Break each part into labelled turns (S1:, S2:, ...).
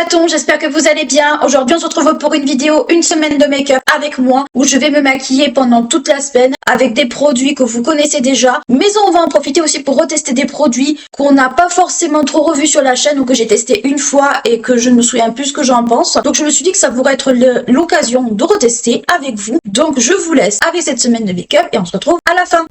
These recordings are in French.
S1: chatons, j'espère que vous allez bien. Aujourd'hui on se retrouve pour une vidéo, une semaine de make-up avec moi, où je vais me maquiller pendant toute la semaine avec des produits que vous connaissez déjà. Mais on va en profiter aussi pour retester des produits qu'on n'a pas forcément trop revus sur la chaîne ou que j'ai testé une fois et que je ne me souviens plus ce que j'en pense. Donc je me suis dit que ça pourrait être l'occasion de retester avec vous. Donc je vous laisse avec cette semaine de make-up et on se retrouve à la fin.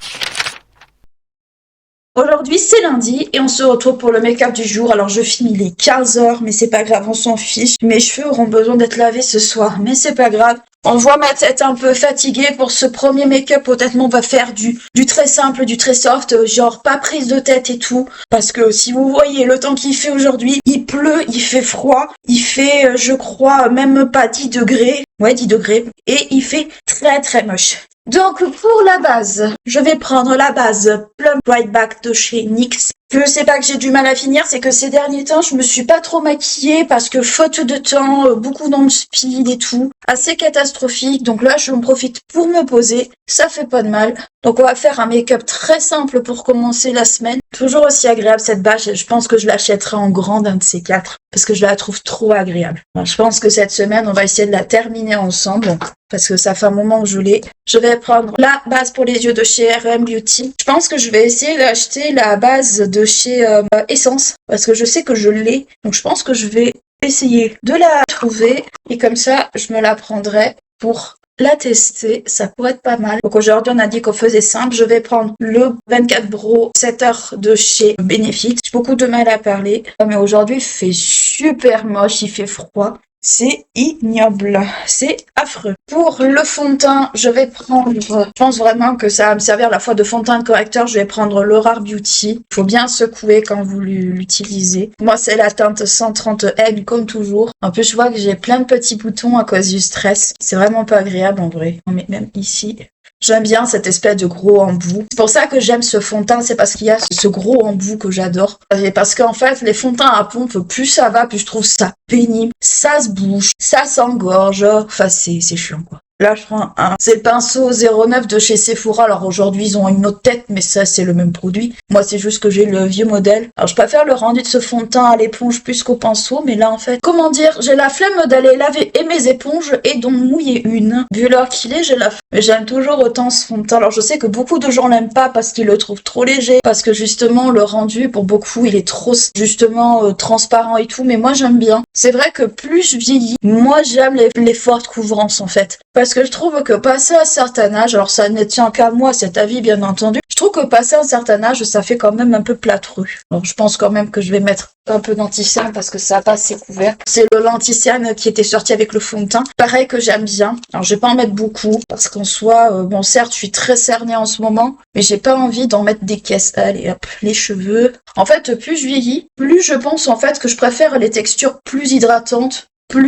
S1: Aujourd'hui c'est lundi et on se retrouve pour le make-up du jour. Alors je filme, il est 15h mais c'est pas grave, on s'en fiche. Mes cheveux auront besoin d'être lavés ce soir mais c'est pas grave. On voit ma tête un peu fatiguée pour ce premier make-up. Peut-être on va faire du très simple, du très soft, genre pas prise de tête et tout. Parce que si vous voyez le temps qu'il fait aujourd'hui, il pleut, il fait froid, il fait je crois même pas 10 degrés. Ouais 10 degrés. Et il fait très très moche. Donc pour la base, je vais prendre la base Plum Bright Back de chez NYX. Je sais pas que j'ai du mal à finir, c'est que ces derniers temps, je me suis pas trop maquillée parce que faute de temps, beaucoup dans le speed et tout, assez catastrophique. Donc là, je en profite pour me poser, ça fait pas de mal. Donc on va faire un make-up très simple pour commencer la semaine. Toujours aussi agréable cette base, je pense que je l'achèterai en grande un de ces quatre parce que je la trouve trop agréable. Alors, je pense que cette semaine, on va essayer de la terminer ensemble parce que ça fait un moment que je l'ai. Je vais prendre la base pour les yeux de chez RM Beauty. Je pense que je vais essayer d'acheter la base de chez Essence parce que je sais que je l'ai. Donc je pense que je vais essayer de la trouver et comme ça, je me la prendrai pour la tester, ça pourrait être pas mal. Donc aujourd'hui on a dit qu'on faisait simple, je vais prendre le 24 Brow Setter de chez Benefit. J'ai beaucoup de mal à parler, mais aujourd'hui il fait super moche, il fait froid. C'est ignoble, c'est affreux. Pour le fond de teint, je vais prendre, je pense vraiment que ça va me servir à la fois de fond de teint et de correcteur, je vais prendre le Rare Beauty. Il faut bien secouer quand vous l'utilisez. Moi, c'est la teinte 130N comme toujours. En plus, je vois que j'ai plein de petits boutons à cause du stress. C'est vraiment pas agréable en vrai. On met même ici. J'aime bien cette espèce de gros embout. C'est pour ça que j'aime ce fond de teint, c'est parce qu'il y a ce gros embout que j'adore. Et parce qu'en fait, les fonds de teint à pompe, plus ça va, plus je trouve ça pénible. Ça se bouge, ça s'engorge. Enfin, c'est chiant, quoi. Là, je prends c'est le pinceau 09 de chez Sephora. Alors aujourd'hui, ils ont une autre tête, mais ça, c'est le même produit. Moi, c'est juste que j'ai le vieux modèle. Alors, je préfère le rendu de ce fond de teint à l'éponge plus qu'au pinceau. Mais là, en fait, comment dire, j'ai la flemme d'aller laver et mes éponges et d'en mouiller une. Vu l'heure qu'il est, j'ai la flemme. Mais j'aime toujours autant ce fond de teint. Alors, je sais que beaucoup de gens l'aiment pas parce qu'ils le trouvent trop léger. Parce que justement, le rendu, pour beaucoup, il est trop, justement, transparent et tout. Mais moi, j'aime bien. C'est vrai que plus je vieillis, moi, j'aime les fortes couvrances, en fait. Parce que je trouve que passer un certain âge, alors ça ne tient qu'à moi cet avis bien entendu, je trouve que passer un certain âge, ça fait quand même un peu plâtreux. Alors je pense quand même que je vais mettre un peu d'anti-cerne parce que ça a pas assez couvert. C'est le l'anti-cerne qui était sorti avec le fond de teint. Pareil que j'aime bien. Alors je vais pas en mettre beaucoup parce qu'en soi, bon certes je suis très cernée en ce moment, mais j'ai pas envie d'en mettre des caisses. Allez hop, les cheveux. En fait, plus je vieillis, plus je pense en fait que je préfère les textures plus hydratantes.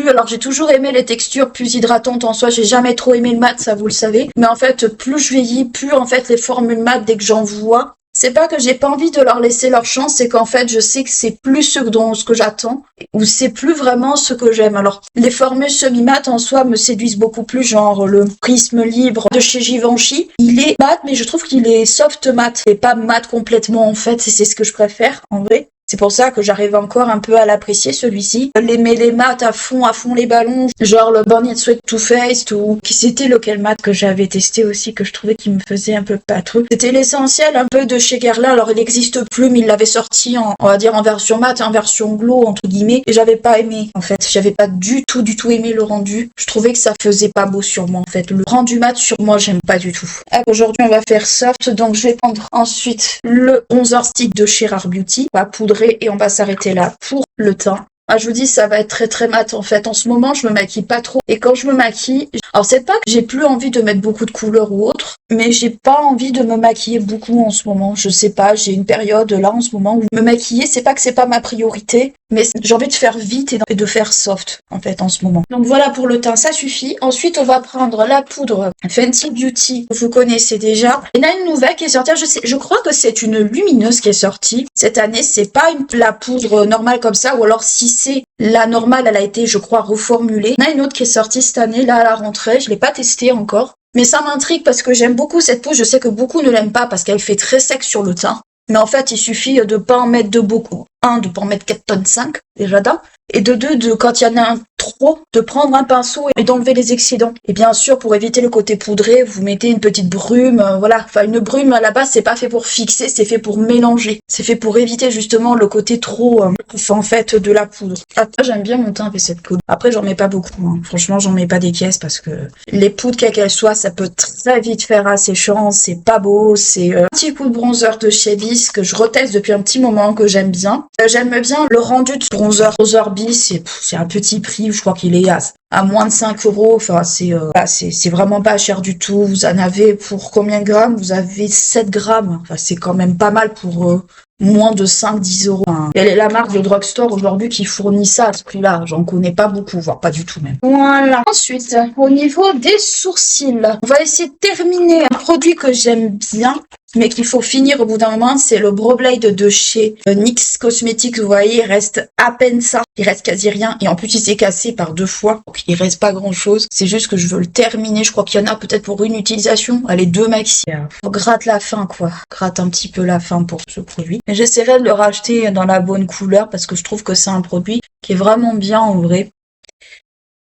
S1: Alors j'ai toujours aimé les textures plus hydratantes en soi, j'ai jamais trop aimé le mat, ça vous le savez. Mais en fait, plus je vieillis, plus en fait les formules mat, dès que j'en vois, c'est pas que j'ai pas envie de leur laisser leur chance, c'est qu'en fait je sais que c'est plus ce que j'attends, ou c'est plus vraiment ce que j'aime. Alors les formules semi-mat en soi me séduisent beaucoup plus, genre le prisme libre de chez Givenchy. Il est mat, mais je trouve qu'il est soft mat, et pas mat complètement en fait, et c'est ce que je préfère en vrai. C'est pour ça que j'arrive encore un peu à l'apprécier celui-ci. Les mats à fond les ballons, genre le Born It Sweat Too Faced ou qui c'était lequel mat que j'avais testé aussi que je trouvais qu'il me faisait un peu pâteux. C'était l'essentiel un peu de chez Guerlain. Alors il n'existe plus mais il l'avait sorti en, on va dire en version mat, en version glow entre guillemets et j'avais pas aimé en fait. J'avais pas du tout aimé le rendu. Je trouvais que ça faisait pas beau sur moi en fait. Le rendu mat sur moi j'aime pas du tout. Aujourd'hui on va faire soft donc je vais prendre ensuite le bronzer stick de chez Rare Beauty. On va poudrer et on va s'arrêter là pour le teint. Ah, je vous dis, ça va être très très mat en fait. En ce moment, je me maquille pas trop. Et quand je me maquille, alors c'est pas que j'ai plus envie de mettre beaucoup de couleurs ou autre, mais j'ai pas envie de me maquiller beaucoup en ce moment. Je sais pas, j'ai une période là en ce moment où me maquiller, c'est pas que c'est pas ma priorité, mais j'ai envie de faire vite et de faire soft en fait en ce moment. Donc voilà pour le teint, ça suffit. Ensuite, on va prendre la poudre Fenty Beauty que vous connaissez déjà. Il y en a une nouvelle qui est sortie. Je crois que c'est une lumineuse qui est sortie cette année. C'est pas la poudre normale comme ça, ou alors si c'est la normale, elle a été, je crois, reformulée. Il y en a une autre qui est sortie cette année, là, à la rentrée. Je l'ai pas testée encore. Mais ça m'intrigue parce que j'aime beaucoup cette poudre. Je sais que beaucoup ne l'aiment pas parce qu'elle fait très sec sur le teint. Mais en fait, il suffit de pas en mettre de beaucoup. De pas en mettre 4 tonnes 5, déjà d'un. Et de deux, quand il y en a un trop, de prendre un pinceau et d'enlever les excédents. Et bien sûr, pour éviter le côté poudré, vous mettez une petite brume, voilà. Enfin, une brume, à la base, c'est pas fait pour fixer, c'est fait pour mélanger. C'est fait pour éviter justement le côté trop, en fait, de la poudre. Après, j'aime bien mon teint avec cette poudre. Après, j'en mets pas beaucoup, hein. Franchement, j'en mets pas des caisses parce que les poudres, quelles qu'elles soient, ça peut très vite faire asséchant, c'est pas beau, c'est un petit coup de bronzer de chez Bis que je reteste depuis un petit moment, que j'aime bien. J'aime bien le rendu de bronzer Bis, c'est un petit prix, je crois qu'il est à moins de 5 €. Enfin, c'est vraiment pas cher du tout. Vous en avez pour combien de grammes? Vous avez 7 grammes. Enfin, c'est quand même pas mal pour moins de 5-10 €. Hein. Quelle est la marque de drugstore aujourd'hui qui fournit ça à ce prix-là? J'en connais pas beaucoup, voire pas du tout même. Voilà. Ensuite, au niveau des sourcils, on va essayer de terminer un produit que j'aime bien, mais qu'il faut finir au bout d'un moment, c'est le Brow Blade de chez NYX Cosmetics. Vous voyez, il reste à peine ça. Il reste quasi rien. Et en plus, il s'est cassé par 2 fois. Donc, il reste pas grand chose. C'est juste que je veux le terminer. Je crois qu'il y en a peut-être pour une utilisation. Allez, 2 maxi. Faut gratter la fin, quoi. Gratte un petit peu la fin pour ce produit. Mais j'essaierai de le racheter dans la bonne couleur parce que je trouve que c'est un produit qui est vraiment bien en vrai.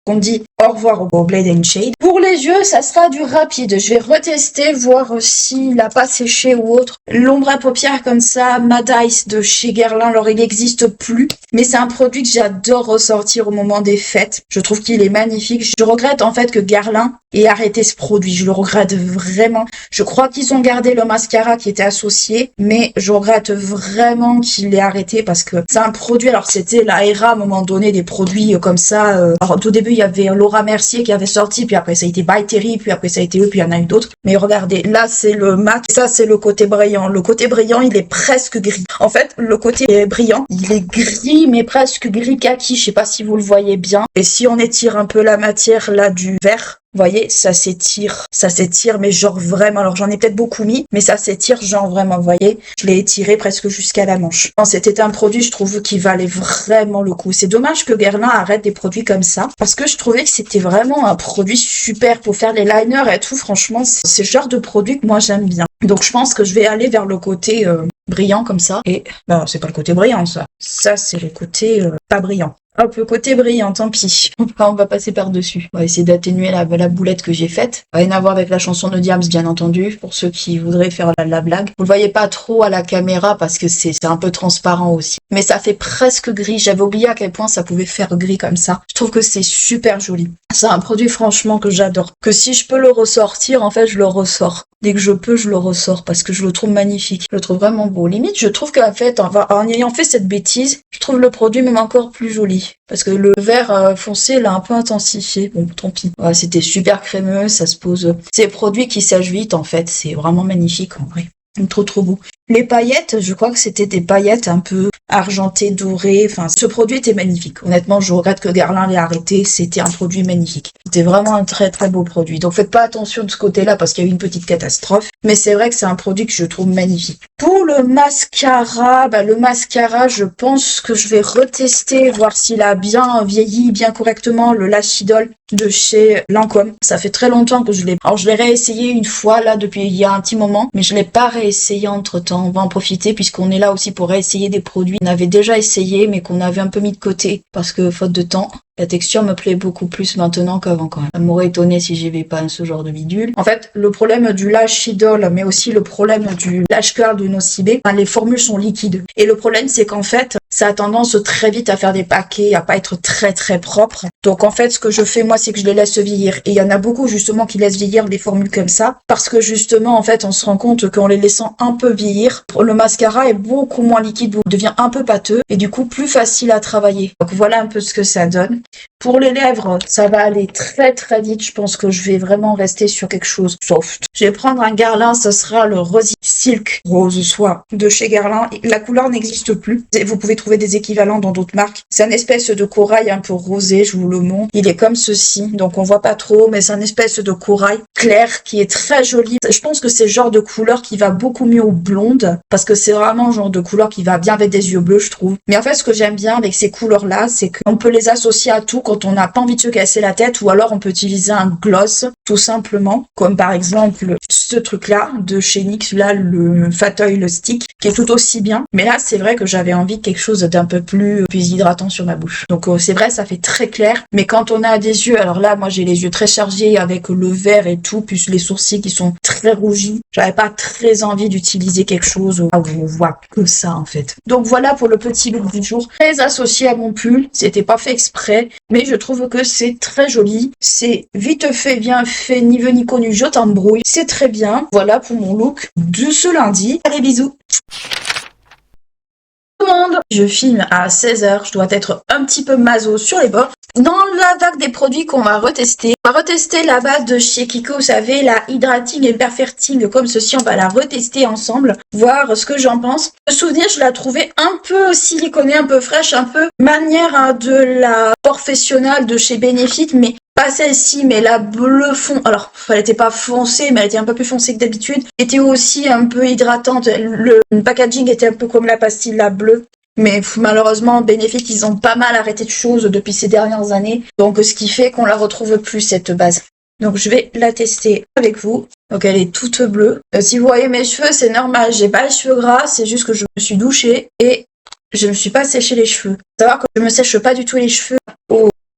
S1: On dit au revoir au Blade and Shade. Pour les yeux, ça sera du rapide. Je vais retester, voir s'il n'a pas séché ou autre. L'ombre à paupières comme ça, Mad Ice de chez Guerlain, alors il n'existe plus. Mais c'est un produit que j'adore ressortir au moment des fêtes. Je trouve qu'il est magnifique. Je regrette en fait que Guerlain ait arrêté ce produit. Je le regrette vraiment. Je crois qu'ils ont gardé le mascara qui était associé, mais je regrette vraiment qu'il ait arrêté parce que c'est un produit. Alors c'était la era à un moment donné des produits comme ça. Alors au tout début, il y avait Laura Mercier qui avait sorti, puis après ça a été By Terry, puis après ça a été eux, puis il y en a eu d'autres. Mais regardez, là c'est le mat, ça c'est le côté brillant. Le côté brillant, il est presque gris. En fait, le côté brillant, il est gris, mais presque gris kaki. Je sais pas si vous le voyez bien. Et si on étire un peu la matière là du vert, vous voyez, ça s'étire, mais genre vraiment, alors j'en ai peut-être beaucoup mis, mais ça s'étire genre vraiment, vous voyez, je l'ai étiré presque jusqu'à la manche. Non, c'était un produit, je trouve, qui valait vraiment le coup. C'est dommage que Guerlain arrête des produits comme ça, parce que je trouvais que c'était vraiment un produit super pour faire les liners et tout, franchement, c'est le genre de produit que moi j'aime bien. Donc je pense que je vais aller vers le côté brillant comme ça, et non, c'est pas le côté brillant ça, c'est le côté pas brillant. Hop, le côté brillant, tant pis. On va passer par-dessus. On va essayer d'atténuer la boulette que j'ai faite. Rien à voir avec la chanson de Diams, bien entendu, pour ceux qui voudraient faire la blague. Vous le voyez pas trop à la caméra parce que c'est un peu transparent aussi. Mais ça fait presque gris. J'avais oublié à quel point ça pouvait faire gris comme ça. Je trouve que c'est super joli. C'est un produit franchement que j'adore. Que si je peux le ressortir, en fait, je le ressors. Dès que je peux, je le ressors parce que je le trouve magnifique. Je le trouve vraiment beau. Limite, je trouve qu'en fait, en ayant fait cette bêtise, je trouve le produit même encore plus joli. Parce que le vert foncé l'a un peu intensifié. Bon, tant pis. Voilà, c'était super crémeux, ça se pose. C'est des produits qui sèchent vite, en fait. C'est vraiment magnifique, en vrai. Trop beau. Les paillettes, je crois que c'était des paillettes un peu argentées, dorées. Enfin, ce produit était magnifique. Honnêtement, je regrette que Guerlain l'ait arrêté. C'était un produit magnifique. C'était vraiment un très beau produit. Donc faites pas attention de ce côté-là parce qu'il y a eu une petite catastrophe. Mais c'est vrai que c'est un produit que je trouve magnifique. Pour le mascara, je pense que je vais retester, voir s'il a bien vieilli, bien correctement, le Lash Idol de chez Lancôme. Ça fait très longtemps que je l'ai. Alors je l'ai réessayé une fois là depuis il y a un petit moment, mais je l'ai pas réessayé entre temps. On va en profiter puisqu'on est là aussi pour réessayer des produits. On avait déjà essayé mais qu'on avait un peu mis de côté parce que faute de temps. La texture me plaît beaucoup plus maintenant qu'avant quand même. Ça m'aurait étonné si j'avais pas ce genre de bidule. En fait, le problème du Lash Idol, mais aussi le problème du Lash Curl de Nocibé, les formules sont liquides. Et le problème, c'est qu'en fait, ça a tendance très vite à faire des paquets, à pas être très propre. Donc en fait, ce que je fais moi, c'est que je les laisse vieillir. Et il y en a beaucoup justement qui laissent vieillir des formules comme ça, parce que justement, en fait, on se rend compte qu'en les laissant un peu vieillir, le mascara est beaucoup moins liquide, devient un peu pâteux, et du coup plus facile à travailler. Donc voilà un peu ce que ça donne. Pour les lèvres, ça va aller très vite. Je pense que je vais vraiment rester sur quelque chose soft. Je vais prendre un Guerlain, ce sera le Rosy Silk Rose Soie de chez Guerlain. La couleur n'existe plus. Vous pouvez trouver des équivalents dans d'autres marques. C'est une espèce de corail un peu rosé, je vous le montre. Il est comme ceci, donc on voit pas trop, mais c'est une espèce de corail clair qui est très joli. Je pense que c'est le genre de couleur qui va beaucoup mieux aux blondes, parce que c'est vraiment le genre de couleur qui va bien avec des yeux bleus, je trouve. Mais en fait, ce que j'aime bien avec ces couleurs-là, c'est qu'on peut les associer à tout quand on n'a pas envie de se casser la tête, ou alors on peut utiliser un gloss, tout simplement, comme par exemple ce truc-là de chez NYX, là, le Fat Oil Stick, qui est tout aussi bien. Mais là, c'est vrai que j'avais envie de quelque chose d'un peu plus hydratant sur ma bouche. Donc c'est vrai, ça fait très clair. Mais quand on a des yeux, alors là, moi j'ai les yeux très chargés avec le vert et tout, plus les sourcils qui sont très rougis. J'avais pas très envie d'utiliser quelque chose où on voit que ça en fait. Donc voilà pour le petit look du jour. Très associé à mon pull. C'était pas fait exprès, mais je trouve que c'est très joli. C'est vite fait, bien fait, ni vu ni connu, je t'embrouille. C'est très bien. Voilà pour mon look de ce lundi. Allez, bisous. Tout le monde, je filme à 16h, je dois être un petit peu maso sur les bords. Dans la vague des produits qu'on va retester, on va retester la base de chez Kiko, vous savez, la Hydrating et Perfecting comme ceci, on va la retester ensemble, voir ce que j'en pense. Le souvenir, je la trouvais un peu siliconée, un peu fraîche, un peu manière de la Professionnal de chez Benefit, mais pas celle-ci, mais la bleu fond. Alors, elle était pas foncée, mais elle était un peu plus foncée que d'habitude. Elle était aussi un peu hydratante. Le packaging était un peu comme la pastille, la bleue. Mais malheureusement, Benefit, ils ont pas mal arrêté de choses depuis ces dernières années. Donc, ce qui fait qu'on la retrouve plus, cette base. Donc, je vais la tester avec vous. Donc, elle est toute bleue. Si vous voyez mes cheveux, c'est normal. J'ai pas les cheveux gras. C'est juste que je me suis douchée et je me suis pas séché les cheveux. Faut savoir que je me sèche pas du tout les cheveux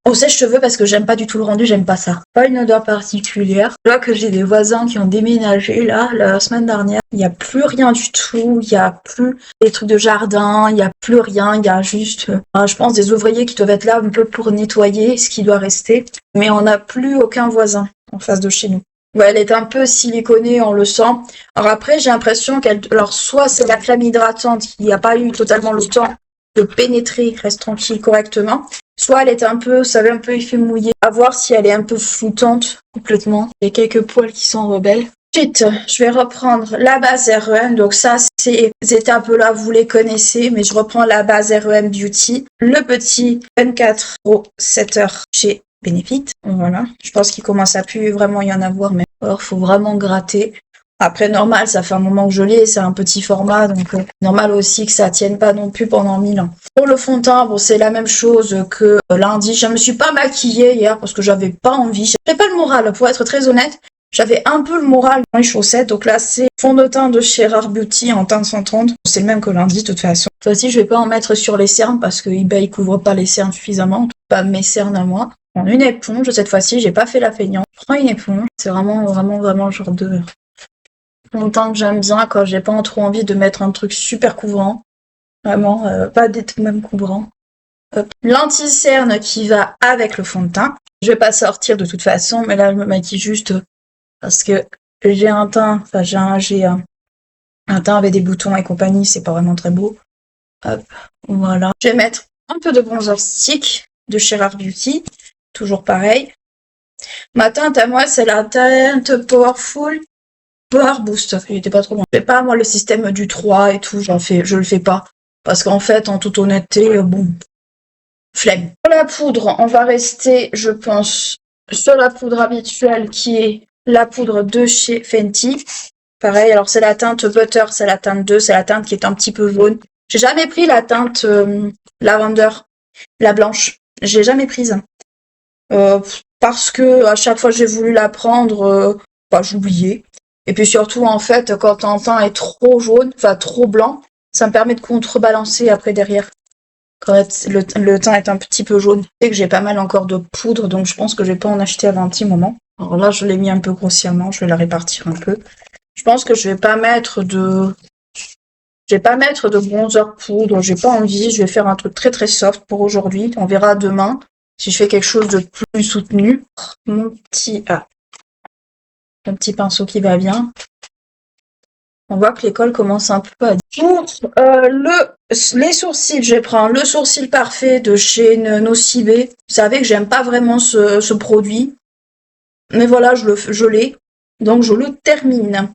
S1: au sèche-cheveux parce que j'aime pas du tout le rendu, j'aime pas ça. Pas une odeur particulière. Je vois que j'ai des voisins qui ont déménagé là, la semaine dernière. Il y a plus rien du tout, il y a plus des trucs de jardin, il y a plus rien, il y a juste, je pense, des ouvriers qui doivent être là un peu pour nettoyer ce qui doit rester. Mais on n'a plus aucun voisin en face de chez nous. Ouais, elle est un peu siliconée, on le sent. Alors après, j'ai l'impression alors soit c'est la crème hydratante qui n'a pas eu totalement le temps de pénétrer, reste tranquille correctement. Soit elle est un peu, vous savez, un peu effet mouillé. À voir si elle est un peu floutante complètement. Il y a quelques poils qui sont rebelles. Ensuite, je vais reprendre la base REM. Donc ça, ces étapes-là, vous les connaissez, mais je reprends la base REM Beauty. Le petit 24 setter chez Benefit. Voilà. Je pense qu'il commence à plus vraiment y en avoir, mais alors, faut vraiment gratter. Après, normal, ça fait un moment que je l'ai, c'est un petit format, donc normal aussi que ça tienne pas non plus pendant 1000 ans. Pour le fond de teint, bon, c'est la même chose que lundi. Je me suis pas maquillée hier parce que j'avais pas envie. J'avais pas le moral, pour être très honnête. J'avais un peu le moral dans les chaussettes, donc là, c'est fond de teint de chez Rare Beauty en teinte 130. C'est le même que lundi, de toute façon. Cette fois-ci, je vais pas en mettre sur les cernes parce que eBay couvre pas les cernes suffisamment, pas mes cernes à moi. Je prends une éponge, cette fois-ci, j'ai pas fait la feignante. Je prends une éponge. C'est vraiment le genre de longtemps que j'aime bien quand j'ai pas trop envie de mettre un truc super couvrant. Vraiment, pas d'être même couvrant. L'anti-cerne qui va avec le fond de teint. Je vais pas sortir de toute façon, mais là je me maquille juste parce que j'ai un teint, enfin j'ai un teint avec des boutons et compagnie, c'est pas vraiment très beau. Hop, voilà. Je vais mettre un peu de bronzer stick de chez Rare Beauty. Toujours pareil. Ma teinte à moi, c'est la teinte Powerful Power Boost, il était pas trop bon. Je fais pas moi le système du 3 et tout, je le fais pas. Parce qu'en fait, en toute honnêteté, bon, flemme. Pour la poudre, on va rester, je pense, sur la poudre habituelle qui est la poudre de chez Fenty. Pareil, alors c'est la teinte Butter, c'est la teinte 2, c'est la teinte qui est un petit peu jaune. J'ai jamais pris la teinte Lavender, la blanche. J'ai jamais prise. Parce que à chaque fois que j'ai voulu la prendre, j'oubliais. Et puis surtout, en fait, quand un teint est trop jaune, enfin trop blanc, ça me permet de contrebalancer après derrière. Quand le teint est un petit peu jaune. Et que j'ai pas mal encore de poudre, donc je pense que je vais pas en acheter avant un petit moment. Alors là, je l'ai mis un peu grossièrement, je vais la répartir un peu. Je pense que je vais pas mettre de bronzer poudre, j'ai pas envie, je vais faire un truc très très soft pour aujourd'hui. On verra demain si je fais quelque chose de plus soutenu. Mon petit un petit pinceau qui va bien. On voit que l'école commence un peu à dire. Pour les sourcils, je vais prendre le sourcil parfait de chez Nocibé. Vous savez que j'aime pas vraiment ce produit. Mais voilà, je l'ai. Donc je le termine.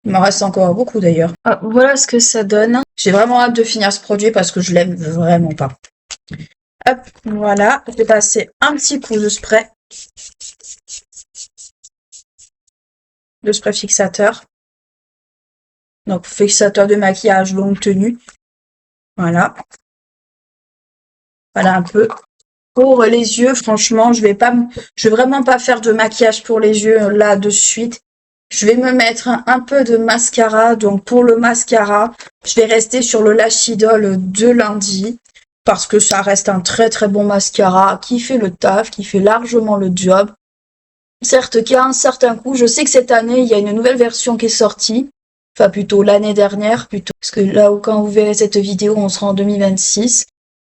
S1: Il m'en reste encore beaucoup d'ailleurs. Voilà ce que ça donne. J'ai vraiment hâte de finir ce produit parce que je l'aime vraiment pas. Hop, voilà. Je vais passer un petit coup de spray. De spray fixateur. Donc fixateur de maquillage longue tenue. Voilà. Voilà un peu. Pour les yeux, franchement, je vais vraiment pas faire de maquillage pour les yeux là de suite. Je vais me mettre un peu de mascara. Donc pour le mascara, je vais rester sur le Lash Idol de lundi. Parce que ça reste un très très bon mascara qui fait le taf, qui fait largement le job. Certes qu'il y a un certain coût. Je sais que cette année, il y a une nouvelle version qui est sortie. Enfin plutôt l'année dernière, plutôt. Parce que là où quand vous verrez cette vidéo, on sera en 2026.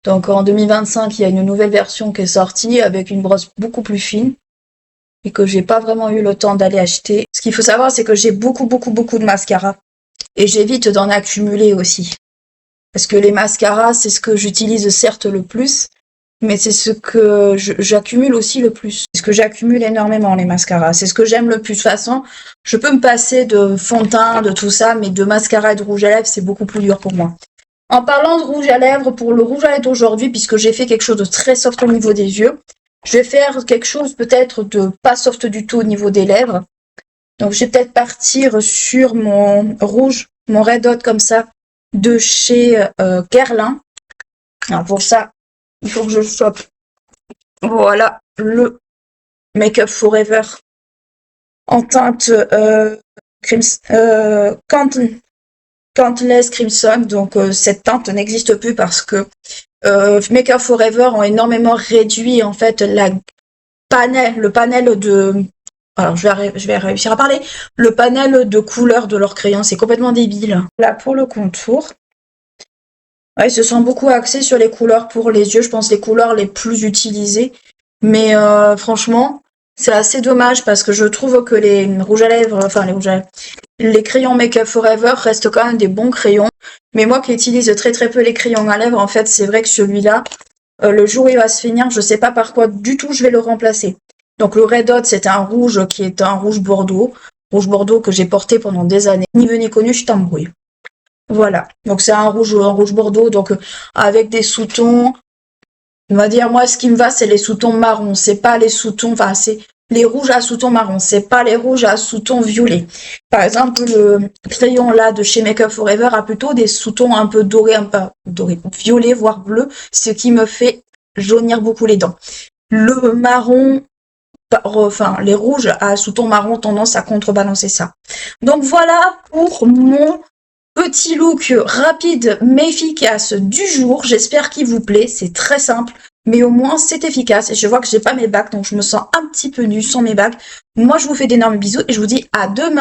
S1: Donc en 2025, il y a une nouvelle version qui est sortie avec une brosse beaucoup plus fine. Et que j'ai pas vraiment eu le temps d'aller acheter. Ce qu'il faut savoir, c'est que j'ai beaucoup de mascara. Et j'évite d'en accumuler aussi. Parce que les mascaras, c'est ce que j'utilise certes le plus, mais c'est ce que j'accumule aussi le plus. C'est ce que j'accumule énormément, les mascaras. C'est ce que j'aime le plus. De toute façon, je peux me passer de fond de teint, de tout ça, mais de mascara et de rouge à lèvres, c'est beaucoup plus dur pour moi. En parlant de rouge à lèvres, pour le rouge à lèvres d'aujourd'hui, puisque j'ai fait quelque chose de très soft au niveau des yeux, je vais faire quelque chose peut-être de pas soft du tout au niveau des lèvres. Donc je vais peut-être partir sur mon rouge, mon Red Hot comme ça, de chez Guerlain. Alors pour ça, il faut que je chope. Voilà, le Make Up Forever en teinte Countless Crimson. Donc cette teinte n'existe plus parce que Make Up Forever ont énormément réduit en fait le panel de... Alors je vais réussir à parler. Le panel de couleurs de leur crayon, c'est complètement débile. Là pour le contour. Ouais, ils se sont beaucoup axés sur les couleurs pour les yeux, je pense les couleurs les plus utilisées. Mais franchement, c'est assez dommage parce que je trouve que les rouges à lèvres, enfin les crayons Make Up Forever restent quand même des bons crayons. Mais moi qui utilise très peu les crayons à lèvres, en fait, c'est vrai que celui-là, le jour où il va se finir, je sais pas par quoi du tout je vais le remplacer. Donc le Red Hot, c'est un rouge qui est un rouge bordeaux que j'ai porté pendant des années. Ni vu ni connu, je t'embrouille. Voilà, donc c'est un rouge bordeaux, donc avec des sous-tons. On va dire, moi, ce qui me va, c'est les sous-tons marrons. C'est pas les sous-tons, enfin, c'est les rouges à sous-tons marrons. C'est pas les rouges à sous-tons violets. Par exemple, le crayon là de chez Make Up Forever a plutôt des sous-tons un peu dorés, violets, voire bleus, ce qui me fait jaunir beaucoup les dents. Le marron, enfin, les rouges à sous-tons marron ont tendance à contrebalancer ça. Donc voilà pour mon petit look rapide mais efficace du jour. J'espère qu'il vous plaît. C'est très simple, mais au moins c'est efficace. Et je vois que j'ai pas mes bacs, donc je me sens un petit peu nue sans mes bacs. Moi, je vous fais d'énormes bisous et je vous dis à demain.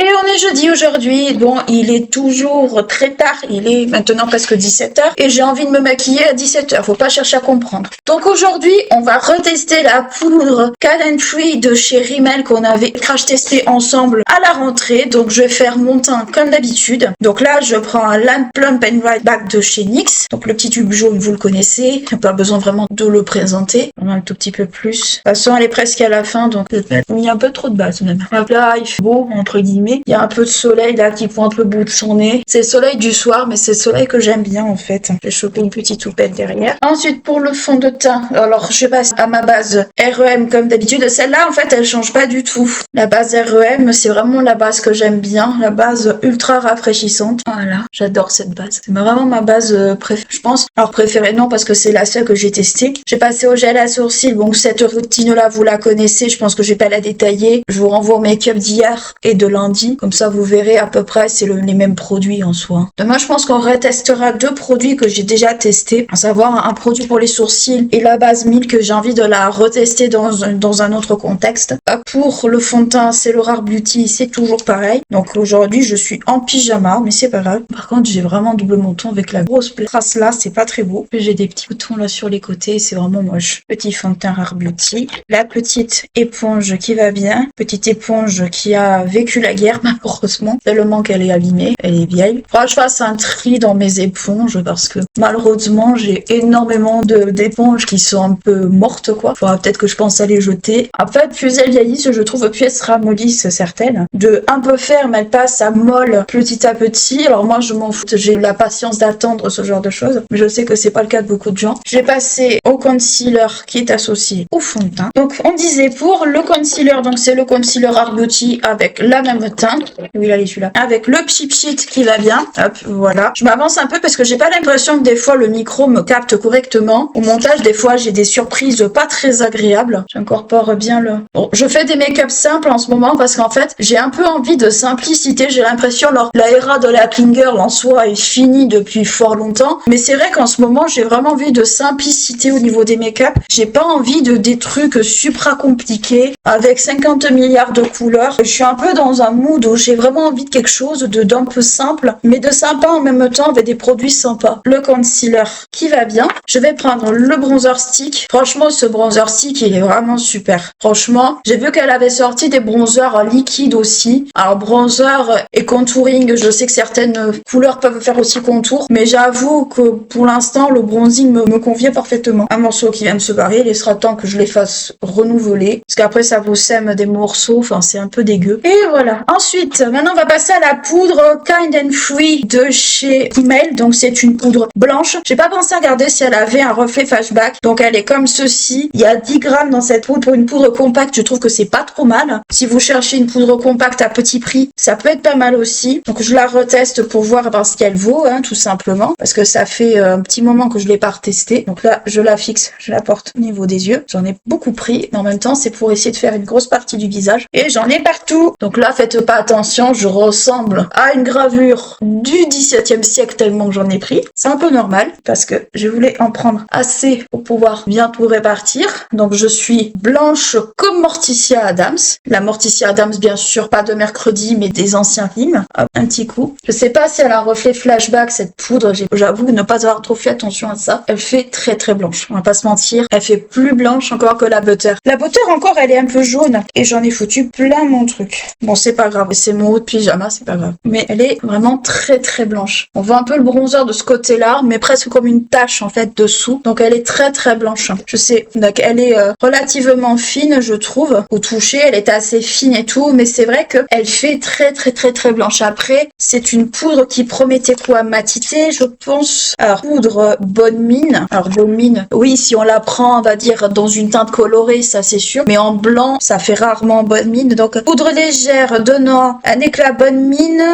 S1: Et on est jeudi aujourd'hui, bon, il est toujours très tard, il est maintenant presque 17h, et j'ai envie de me maquiller à 17h, faut pas chercher à comprendre. Donc aujourd'hui, on va retester la poudre Calendar Free de chez Rimmel qu'on avait crash testé ensemble à la rentrée, donc je vais faire mon teint comme d'habitude. Donc là, je prends un Lamp Plump and Right Back de chez NYX, donc le petit tube jaune, vous le connaissez, pas besoin vraiment de le présenter, on a un tout petit peu plus. De toute façon, elle est presque à la fin, donc il y a un peu trop de base même. Donc là, il fait beau, entre guillemets. Il y a un peu de soleil là qui pointe le bout de son nez. C'est le soleil du soir, mais c'est le soleil que j'aime bien en fait. Je vais choper une petite houppette derrière. Ensuite, pour le fond de teint, alors je passe à ma base REM comme d'habitude. Celle-là, en fait, elle change pas du tout. La base REM, c'est vraiment la base que j'aime bien. La base ultra rafraîchissante. Voilà, j'adore cette base. C'est vraiment ma base préférée, je pense. Alors préférée, non, parce que c'est la seule que j'ai testée. J'ai passé au gel à sourcils. Bon, cette routine-là, vous la connaissez. Je pense que je vais pas la détailler. Je vous renvoie au make-up d'hier et de lundi. Comme ça, vous verrez à peu près, c'est les mêmes produits en soi. Demain, je pense qu'on retestera deux produits que j'ai déjà testés. À savoir un produit pour les sourcils et la base Milk que j'ai envie de la retester dans un autre contexte. Pour le fond de teint, c'est le Rare Beauty. C'est toujours pareil. Donc aujourd'hui, je suis en pyjama, mais c'est pas grave. Par contre, j'ai vraiment double menton avec la grosse trace là. C'est pas très beau. J'ai des petits boutons là sur les côtés. C'est vraiment moche. Petit fond de teint Rare Beauty. La petite éponge qui va bien. Petite éponge qui a vécu la guerre, malheureusement, tellement qu'elle est abîmée, elle est vieille. Faudra que je fasse un tri dans mes éponges parce que malheureusement j'ai énormément d'éponges qui sont un peu mortes quoi. Faudra peut-être que je pense à les jeter. Après, plus elles vieillissent, je trouve plus elles se ramollissent certaines. De un peu ferme, elles passent à molle petit à petit. Alors moi je m'en fous, j'ai la patience d'attendre ce genre de choses, mais je sais que c'est pas le cas de beaucoup de gens. Je vais passer au concealer qui est associé au fond de teint. Donc on disait pour le concealer, donc c'est le concealer Rare Beauty avec la même teint. Oui, là, celui-là. Avec le Peep Sheet qui va bien. Hop, voilà. Je m'avance un peu parce que j'ai pas l'impression que des fois le micro me capte correctement. Au montage, des fois, j'ai des surprises pas très agréables. J'incorpore bien le... Bon, je fais des make-up simples en ce moment parce qu'en fait, j'ai un peu envie de simplicité. J'ai l'impression, la era de la clean girl en soi est finie depuis fort longtemps. Mais c'est vrai qu'en ce moment, j'ai vraiment envie de simplicité au niveau des make-up. J'ai pas envie de des trucs supra compliqués avec 50 milliards de couleurs. Je suis un peu dans un mood où j'ai vraiment envie de quelque chose d'un peu simple, mais de sympa en même temps avec des produits sympas. Le concealer qui va bien. Je vais prendre le bronzer stick. Franchement, ce bronzer stick, il est vraiment super. Franchement, j'ai vu qu'elle avait sorti des bronzers liquides aussi. Alors, bronzer et contouring, je sais que certaines couleurs peuvent faire aussi contour, mais j'avoue que pour l'instant, le bronzing me convient parfaitement. Un morceau qui vient de se barrer, il sera temps que je les fasse renouveler, parce qu'après, ça vous sème des morceaux, enfin, c'est un peu dégueu. Et voilà. Ensuite, maintenant, on va passer à la poudre Kind and Free de chez Rimmel. Donc, c'est une poudre blanche. J'ai pas pensé à regarder si elle avait un reflet flashback. Donc, elle est comme ceci. Il y a 10 grammes dans cette poudre. Pour une poudre compacte, je trouve que c'est pas trop mal. Si vous cherchez une poudre compacte à petit prix, ça peut être pas mal aussi. Donc, je la reteste pour voir ce qu'elle vaut, hein, tout simplement. Parce que ça fait un petit moment que je l'ai pas retestée. Donc là, je la fixe, je la porte au niveau des yeux. J'en ai beaucoup pris. Mais en même temps, c'est pour essayer de faire une grosse partie du visage. Et j'en ai partout. Donc là, faites pas attention, je ressemble à une gravure du XVIIe siècle tellement que j'en ai pris. C'est un peu normal parce que je voulais en prendre assez pour pouvoir bien tout répartir. Donc je suis blanche comme Morticia Adams. La Morticia Adams, bien sûr, pas de mercredi, mais des anciens films. Hop, un petit coup. Je sais pas si elle a un reflet flashback, cette poudre. J'avoue ne pas avoir trop fait attention à ça. Elle fait très très blanche. On va pas se mentir. Elle fait plus blanche encore que la butter. La butter encore, elle est un peu jaune. Et j'en ai foutu plein mon truc. Bon, c'est pas grave. C'est mon haut de pyjama, c'est pas grave. Mais elle est vraiment très très blanche. On voit un peu le bronzer de ce côté-là, mais presque comme une tache en fait dessous. Donc elle est très très blanche. Je sais, donc elle est relativement fine, je trouve. Au toucher, elle est assez fine et tout, mais c'est vrai que elle fait très très très très blanche. Après, c'est une poudre qui promettait quoi? Matité, je pense. Alors, poudre bonne mine. Alors, bonne mine, oui, si on la prend, on va dire, dans une teinte colorée, ça c'est sûr. Mais en blanc, ça fait rarement bonne mine. Donc, poudre légère donnant un éclat bonne mine.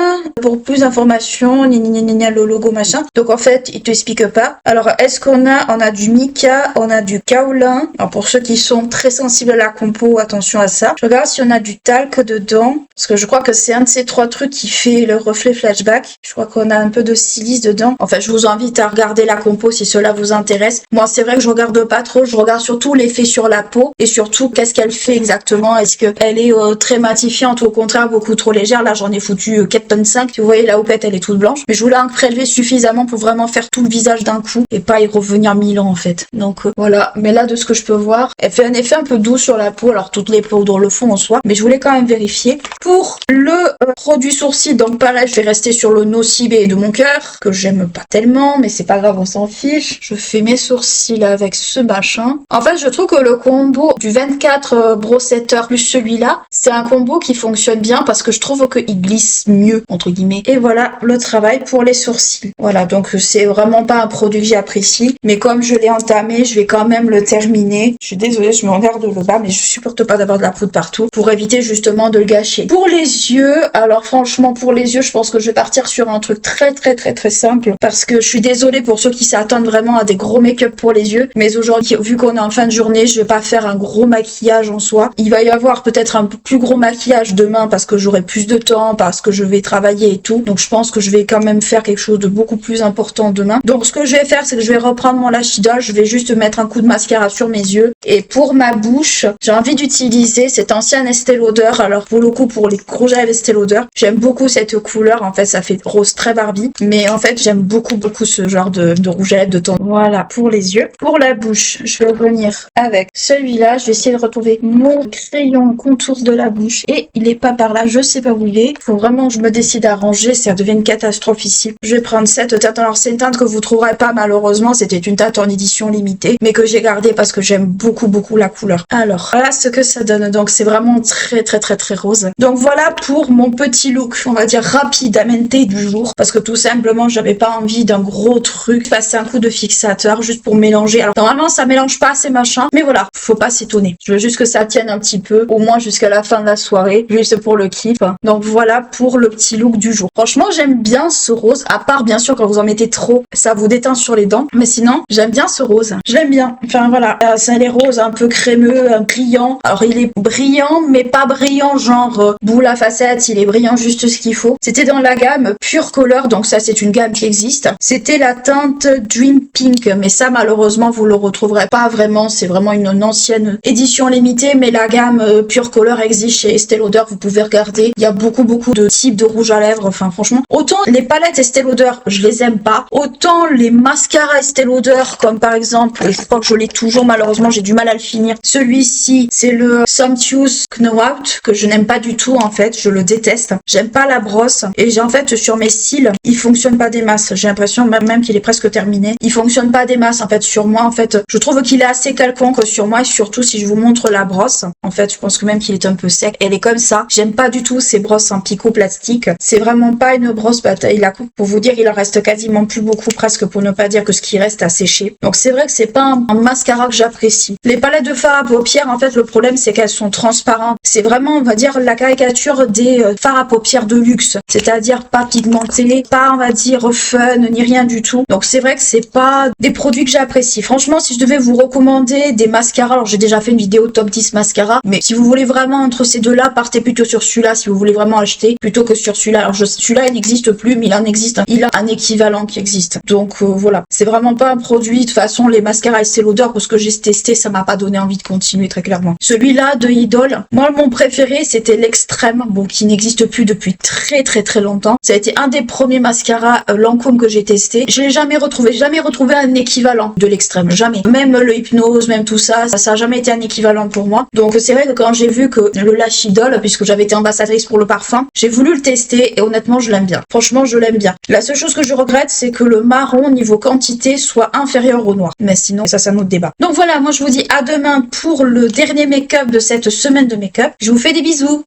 S1: Pour plus d'informations, le logo machin. Donc, en fait, il te explique pas. Alors, est-ce qu'on a du mica, on a du kaolin. Alors, pour ceux qui sont très sensibles à la compo, attention à ça. Je regarde si on a du talc dedans. Parce que je crois que c'est un de ces trois trucs qui fait le reflet flashback. Je crois qu'on a un peu de silice dedans. Enfin, je vous invite à regarder la compo si cela vous intéresse. Moi, c'est vrai que je regarde pas trop. Je regarde surtout l'effet sur la peau. Et surtout, qu'est-ce qu'elle fait exactement. Est-ce qu'elle est très matifiante ou au contraire beaucoup trop légère. Là, j'en ai foutu 4,5 tonnes. Vous voyez, la houppette, elle est toute blanche. Mais je voulais en prélever suffisamment pour vraiment faire tout le visage d'un coup. Et pas y revenir 1000 ans, en fait. Donc, voilà. Mais là, de ce que je peux voir, elle fait un effet un peu doux sur la peau. Alors, toutes les poudres le font en soi. Mais je voulais quand même vérifier. Pour le produit sourcil, donc pareil, je vais rester sur le Nocibé de mon cœur, que j'aime pas tellement, mais c'est pas grave, on s'en fiche. Je fais mes sourcils avec ce machin. En fait, je trouve que le combo du 24 brossetteur plus celui-là, c'est un combo qui fonctionne bien parce que je trouve qu'il glisse mieux, entre guillemets. Et voilà le travail pour les sourcils. Voilà, donc c'est vraiment pas un produit que j'apprécie, mais comme je l'ai entamé, je vais quand même le terminer. Je suis désolée, je me regarde le bas, mais je supporte pas d'avoir de la poudre partout pour éviter justement de le gâcher. Pour les yeux, alors franchement pour les yeux, je pense que je vais partir sur un truc très très très très simple parce que je suis désolée pour ceux qui s'attendent vraiment à des gros make-up pour les yeux, mais aujourd'hui vu qu'on est en fin de journée, je vais pas faire un gros maquillage en soi. Il va y avoir peut-être un plus gros maquillage demain parce que j'aurai plus de temps, parce que je vais travailler et tout, donc je pense que je vais quand même faire quelque chose de beaucoup plus important demain. Donc ce que je vais faire, c'est que je vais reprendre mon lash idol, je vais juste mettre un coup de mascara sur mes yeux, et pour ma bouche, j'ai envie d'utiliser cet ancien Estée Lauder. Alors pour le coup, pour les rouges à lèvres Estée Lauder, j'aime beaucoup cette couleur, en fait ça fait rose très Barbie, mais en fait j'aime beaucoup ce genre de rouge à lèvres de ton. Voilà pour les yeux. Pour la bouche, je vais venir avec celui-là, je vais essayer de retrouver mon crayon contour de la bouche, et il est pas par là, je sais pas où il est, faut vraiment que je me décide à ranger, ça devient une catastrophe ici. Je vais prendre cette teinte, alors c'est une teinte que vous trouverez pas malheureusement, c'était une teinte en édition limitée, mais que j'ai gardée parce que j'aime beaucoup la couleur. Alors, voilà ce que ça donne, donc c'est vraiment très très très très rose. Donc voilà pour mon petit look, on va dire rapidamente du jour, parce que tout simplement j'avais pas envie d'un gros truc, passer un coup de fixateur juste pour mélanger. Alors normalement ça mélange pas ces machins, mais voilà, faut pas s'étonner. Je veux juste que ça tienne un petit peu, au moins jusqu'à la fin de la soirée, juste pour le l'équipe. Donc voilà pour le petit look du jour. Franchement, j'aime bien ce rose, à part bien sûr quand vous en mettez trop, ça vous déteint sur les dents. Mais sinon, j'aime bien ce rose. Je l'aime bien. Enfin voilà, c'est les roses un peu crémeux, brillant. Alors il est brillant, mais pas brillant genre boule à facettes, il est brillant juste ce qu'il faut. C'était dans la gamme Pure Color, donc ça c'est une gamme qui existe. C'était la teinte Dream Pink, mais ça malheureusement vous le retrouverez pas vraiment, c'est vraiment une ancienne édition limitée, mais la gamme Pure Color existe chez Estée Lauder, vous pouvez regarder. Il y a beaucoup de types de rouge à lèvres, enfin franchement. Autant les palettes Estée Lauder, je les aime pas, autant les mascaras Estée Lauder, comme par exemple, je crois que je l'ai toujours, malheureusement j'ai du mal à le finir. Celui-ci, c'est le Sumptuous Know Out, que je n'aime pas du tout en fait, je le déteste. J'aime pas la brosse, et j'ai en fait sur mes cils, il fonctionne pas des masses. J'ai l'impression même qu'il est presque terminé. Il fonctionne pas des masses en fait sur moi, en fait. Je trouve qu'il est assez quelconque sur moi, et surtout si je vous montre la brosse, en fait, je pense que même qu'il est un peu sec. Elle est comme ça. J'aime pas du tout ces brosses en picot plastique. C'est vraiment pas une brosse bataille. La coupe, pour vous dire, il en reste quasiment plus beaucoup, presque pour ne pas dire que ce qui reste a séché. Donc c'est vrai que c'est pas un mascara que j'apprécie. Les palettes de fards à paupières, en fait, le problème c'est qu'elles sont transparentes. C'est vraiment, on va dire, la caricature des fards à paupières de luxe. C'est-à-dire pas pigmenté, pas, on va dire, fun, ni rien du tout. Donc c'est vrai que c'est pas des produits que j'apprécie. Franchement, si je devais vous recommander des mascaras, alors j'ai déjà fait une vidéo top 10 mascara, mais si vous voulez vraiment entre ces deux-là, partez plutôt sur celui-là si vous voulez vraiment acheter, plutôt que sur celui-là. Alors celui-là il n'existe plus, mais il a un équivalent qui existe. Donc voilà, c'est vraiment pas un produit. De toute façon, les mascaras Estée Lauder, pour ce que j'ai testé, ça m'a pas donné envie de continuer très clairement. Celui-là de Idol, moi mon préféré c'était l'extrême, bon qui n'existe plus depuis très longtemps. Ça a été un des premiers mascaras Lancôme que j'ai testé. Je l'ai jamais retrouvé un équivalent de l'extrême, jamais. Même le hypnose, même tout ça, ça a jamais été un équivalent pour moi. Donc c'est vrai que quand j'ai vu que le Lash Idol, puisque j'avais été ambassadrice pour le parfum, j'ai voulu le tester et honnêtement je l'aime bien. Franchement je l'aime bien. La seule chose que je regrette c'est que le marron niveau quantité soit inférieur au noir. Mais sinon ça c'est un autre débat. Donc voilà, moi je vous dis à demain pour le dernier make-up de cette semaine de make-up. Je vous fais des bisous.